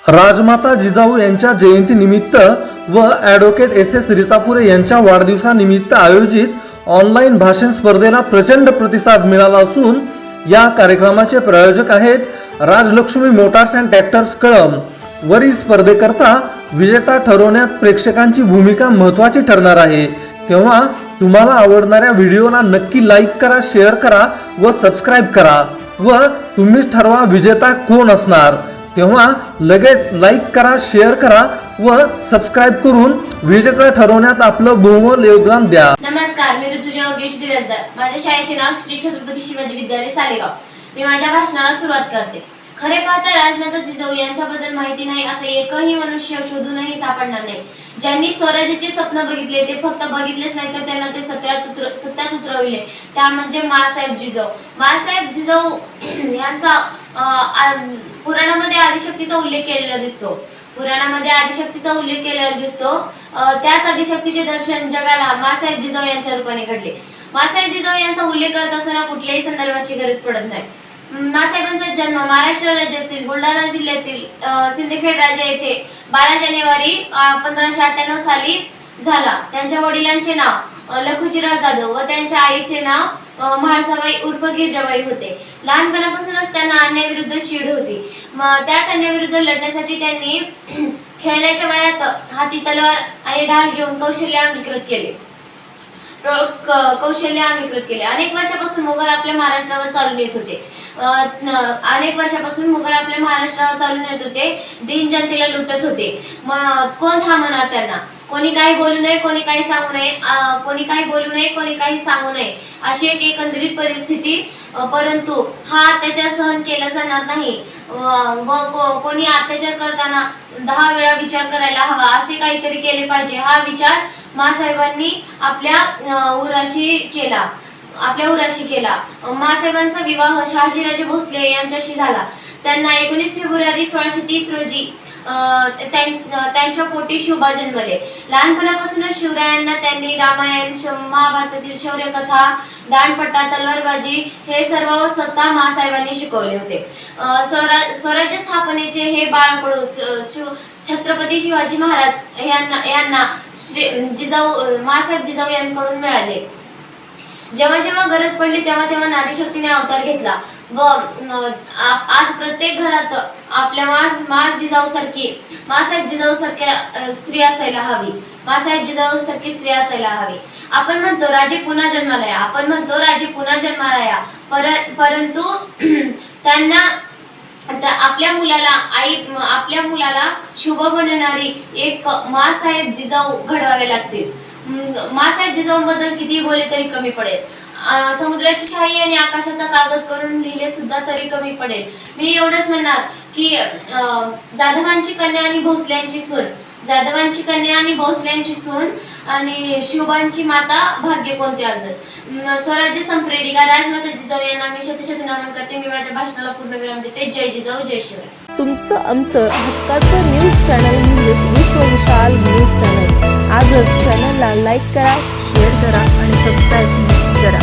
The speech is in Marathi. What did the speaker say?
राजमाता जिजाऊ यांच्या जयंतीनिमित्त व ॲडव्होकेट एस रीतापुरे यांच्या वाढदिवसानिमित्त आयोजित ऑनलाईन भाषण स्पर्धेला प्रचंड प्रतिसाद मिळाला असून या कार्यक्रमाचे प्रायोजक आहेत Rajalakshmi motors and tractors Kalamb. वरील स्पर्धेकरता विजेता ठरवण्यात प्रेक्षकांची भूमिका महत्त्वाची ठरणार आहे। तेव्हा तुम्हाला आवडणाऱ्या व्हिडिओला नक्की लाईक करा, शेअर करा व सबस्क्राईब करा व तुम्हीच ठरवा विजेता कोण असणार। तेव्हा लगेच लाईक करा, शेअर करा व सबस्क्राईब करून विजेता ठरवण्यात आपलं बहुमोल योगदान द्या। नमस्कार, मी ऋतुजा योगेश बिराजदार। माझ्या शाळेचे नाव श्री छत्रपती शिवाजी विद्यालय सालेगाव। मी माझ्या भाषणाला सुरुवात करते। खरे पाहता राजमाता जिजाऊ यांच्याबद्दल माहिती नाही असे एकही मनुष्य शोधूनही सापडणार नाही। ज्यांनी स्वराज्याचे स्वप्न बघितले ते फक्त बघितलेच नाही तर त्यांना ते सत्यात उतरविले, त्या म्हणजे माँसाहेब जिजाऊ। माँसाहेब जिजाऊ यांचा पुराणामध्ये आदिशक्तीचा उल्लेख केलेला दिसतो। त्याच आदिशक्तीचे दर्शन जगाला माँसाहेब जिजाऊ यांच्या रूपाने घडले। माँसाहेब जिजाऊ यांचा उल्लेख करत असताना कुठल्याही संदर्भाची गरज पडत नाही। माँसाहेबांचा जन्म महाराष्ट्र राज्यातील बुलढाणा जिल्ह्यातील सिंदखेड राजा येथे 12 जानेवारी 1598 साली झाला। त्यांच्या वडिलांचे नाव लखुजीराव जाधव व त्यांच्या आईचे नाव म्हाळसाबाई उर्फ गिरजाबाई होते। लहानपणापासूनच त्यांना अन्यायाविरुद्ध चीड होती। त्याच अन्यायाविरुद्ध लढण्यासाठी त्यांनी खेळण्याच्या वयात हाती तलवार आणि ढाल घेऊन कौशल्य अंगीकृत केले। अनेक वर्षापासून मुघल आपल्या महाराष्ट्रावर चालून येत होते। दीन जनतेला लुटत होते। कोण थांबणार त्यांना? कोणी काही बोलू नये, कोणी काही सांगू नये अशी एक एकंदरीत परिस्थिती। परंतु हा अत्याचार सहन केला जाणार नाही व कोणी अत्याचार करताना 10 वेळा विचार करायला हवा असे काहीतरी केले पाहिजे, हा विचार माँसाहेबांनी आपल्या उराशी केला। माँसाहेबांचा विवाह शहाजीराजे भोसले यांच्याशी झाला। त्यांना 19 फेब्रुवारी 1630 रोजी त्यांच्या पोटी शिवबा जन्मले। लहानपणापासूनच शिवरायांना त्यांनी रामायण, महाभारतातील शौर्यकथा, दांडपट्टा, तलवारबाजी हे सर्व स्वतः माँसाहेबांनी शिकवले होते। स्वराज्य स्थापनेचे हे बाळकडू छत्रपती शिवाजी महाराज यांना माँसाहेब जिजाऊ यांकडून मिळाले। जेव्हा गरज पडली तेव्हा नारी शक्तीने अवतार घेतला व आज प्रत्येक घरात आपल्या माँसाहेब जिजाऊ सारख्या स्त्री असायला हवी। आपण म्हणतो राजे पुन्हा जन्माला परंतु त्यांना आपल्या मुलाला शुभ बनणारी एक माँसाहेब जिजाऊ घडवावे लागतील। माँसाहेब जिजाऊंबद्दल किती बोले तरी कमी पडेल। समुद्राची शाही आणि आकाशाचा कागद करून लिहिले सुद्धा तरी कमी पडेल। मी एवढंच म्हणणार की जाधवांची कन्या आणि भोसल्यांची सून आणि शिवबांची माता भाग्य कोणते अजून। स्वराज्य संप्रेरिका राजमाता जिजाऊ यांना मी शतशत नमन करते। मी माझ्या भाषणाला पूर्णविराम देते। जय जिजाऊ, जय शिवराय। तुमचं आमचं हक्काचं न्यूज चॅनल म्हणजे विश्व विशाल न्यूज चॅनल। आजच चॅनलला लाईक करा, शेअर करा आणि सबस्क्राईब करा।